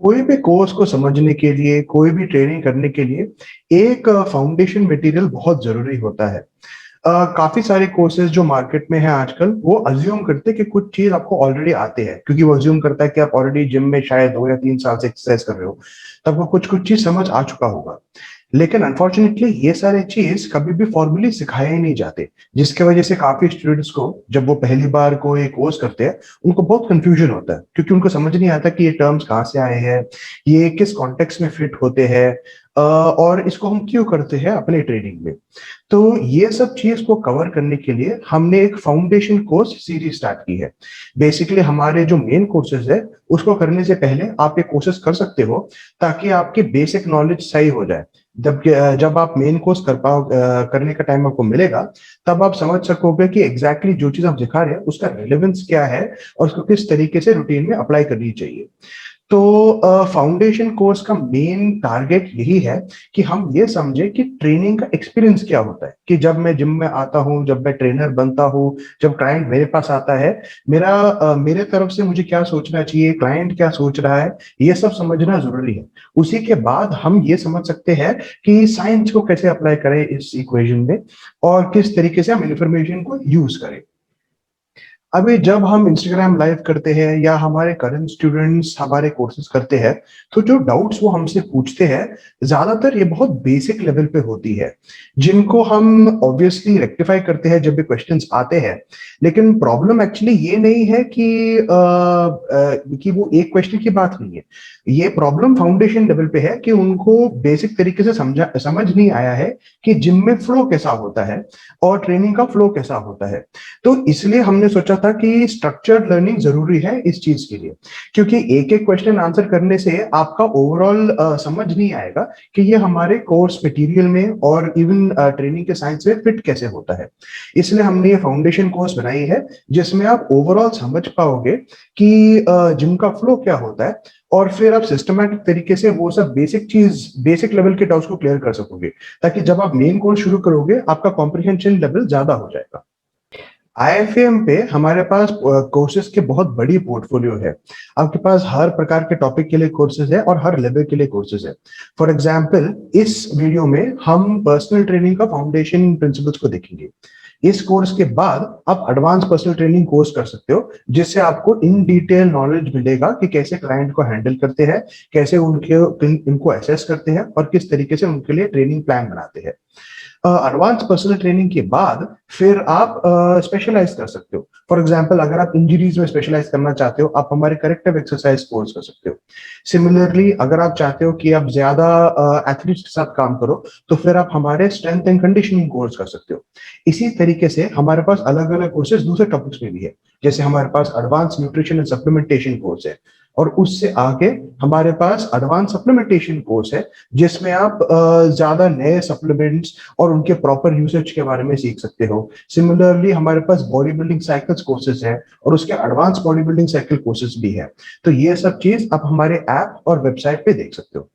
कोई भी कोर्स को समझने के लिए, कोई भी ट्रेनिंग करने के लिए एक फाउंडेशन मटेरियल बहुत ज़रूरी होता है। काफ़ी सारे कोर्सेज़ जो मार्केट में हैं आजकल, वो अज़्यूम करते हैं कि कुछ चीज़ आपको ऑलरेडी आती है, क्योंकि वो अज़्यूम करता है कि आप ऑलरेडी जिम में शायद 2 या 3 साल से एक्सरसाइज कर रहे हो, तो आपको कुछ-कुछ चीज़ समझ आ चुका होगा। लेकिन अनफॉर्चुनेटली ये सारे चीज़ कभी भी फॉर्मली सिखाए ही नहीं जाते, जिसकी वजह से काफ़ी स्टूडेंट्स को जब वो पहली बार कोई कोर्स करते हैं, उनको बहुत कन्फ्यूजन होता है, क्योंकि उनको समझ नहीं आता कि ये टर्म्स कहाँ से आए हैं, ये किस कॉन्टेक्स्ट में फिट होते हैं और इसको हम क्यों करते हैं अपने ट्रेनिंग में। तो ये सब चीज़ को कवर करने के लिए हमने एक फाउंडेशन कोर्स सीरीज स्टार्ट की है। बेसिकली हमारे जो मेन कोर्सेज़ है, उसको करने से पहले आप ये कोर्सेज़ कर सकते हो, ताकि आपकी बेसिक नॉलेज सही हो जाए। जब आप मेन कोर्स करने का टाइम आपको मिलेगा, तब आप समझ सकोगे कि एग्ज़ैक्टली जो चीज़ आप सिखा रहे हैं, उसका रिलेवेंस क्या है और उसको किस तरीके से रूटीन में अप्लाई करनी चाहिए। तो फाउंडेशन कोर्स का मेन टारगेट यही है कि हम ये समझे कि ट्रेनिंग का एक्सपीरियंस क्या होता है, कि जब मैं जिम में आता हूँ, जब मैं ट्रेनर बनता हूँ, जब क्लाइंट मेरे पास आता है, मेरे तरफ से मुझे क्या सोचना चाहिए, क्लाइंट क्या सोच रहा है, ये सब समझना ज़रूरी है। उसी के बाद हम ये समझ सकते हैं कि साइंस को कैसे अप्लाई करें इस इक्वेशन में और किस तरीके से हम इन्फॉर्मेशन को यूज़ करें। अभी जब हम इंस्टाग्राम लाइव करते हैं या हमारे करंट स्टूडेंट्स हमारे कोर्सेज करते हैं, तो जो डाउट्स वो हमसे पूछते हैं, ज़्यादातर ये बहुत बेसिक लेवल पे होती है, जिनको हम ऑब्वियसली रेक्टिफाई करते हैं जब भी क्वेश्चंस आते हैं। लेकिन प्रॉब्लम एक्चुअली ये नहीं है कि वो एक क्वेश्चन की बात नहीं है। ये प्रॉब्लम फाउंडेशन लेवल पे है कि उनको बेसिक तरीके से समझ नहीं आया है कि जिम में फ्लो कैसा होता है और ट्रेनिंग का फ्लो कैसा होता है। तो इसलिए हमने सोचा था कि स्ट्रक्चर्ड लर्निंग ज़रूरी है इस चीज़ के लिए, क्योंकि एक-एक क्वेश्चन आंसर करने से आपका ओवरऑल समझ नहीं आएगा कि ये हमारे कोर्स मटेरियल में और इवन ट्रेनिंग के साइंस में फिट कैसे होता है। इसलिए हमने ये फाउंडेशन कोर्स बनाई है, जिसमें आप ओवरऑल समझ पाओगे कि जिम का फ्लो क्या होता है और फिर आप सिस्टमैटिक तरीके से वो सब बेसिक लेवल के डाउट्स को क्लियर कर सकोगे, ताकि जब आप मेन कोर्स शुरू करोगे, आपका कॉम्प्रिहेंशन लेवल ज़्यादा हो जाएगा। आईएफएम पे हमारे पास कोर्सेज के बहुत बड़ी पोर्टफोलियो है। आपके पास हर प्रकार के टॉपिक के लिए कोर्सेज है और हर लेवल के लिए कोर्सेज है। फॉर एग्जांपल इस वीडियो में हम पर्सनल ट्रेनिंग का फाउंडेशन प्रिंसिपल्स को देखेंगे। इस कोर्स के बाद आप एडवांस पर्सनल ट्रेनिंग कोर्स कर सकते हो, जिससे आपको इन डिटेल नॉलेज मिलेगा कि कैसे क्लाइंट को हैंडल करते हैं, कैसे उनको असेस करते हैं और किस तरीके से उनके लिए ट्रेनिंग प्लान बनाते हैं। एडवांस पर्सनल ट्रेनिंग के बाद फिर आप स्पेशलाइज कर सकते हो। फॉर एग्जांपल अगर आप इंजरीज में स्पेशलाइज करना चाहते हो, आप हमारे करेक्टिव एक्सरसाइज कोर्स कर सकते हो। सिमिलरली अगर आप चाहते हो कि आप ज्यादा एथलीट्स के साथ काम करो, तो फिर आप हमारे स्ट्रेंथ एंड कंडीशनिंग कोर्स कर सकते हो। इसी तरीके से हमारे पास अलग अलग कोर्सेज दूसरे टॉपिक्स में भी है, जैसे हमारे पास advance nutrition and supplementation course है, और उससे आगे हमारे पास एडवांस सप्लीमेंटेशन कोर्स है, जिसमें आप ज्यादा नए सप्लीमेंट्स और उनके प्रॉपर यूसेज के बारे में सीख सकते हो। सिमिलरली हमारे पास बॉडी बिल्डिंग साइकिल्स कोर्सेज है और उसके advance body building cycle courses भी है। तो ये सब चीज आप हमारे ऐप और वेबसाइट पे देख सकते हो।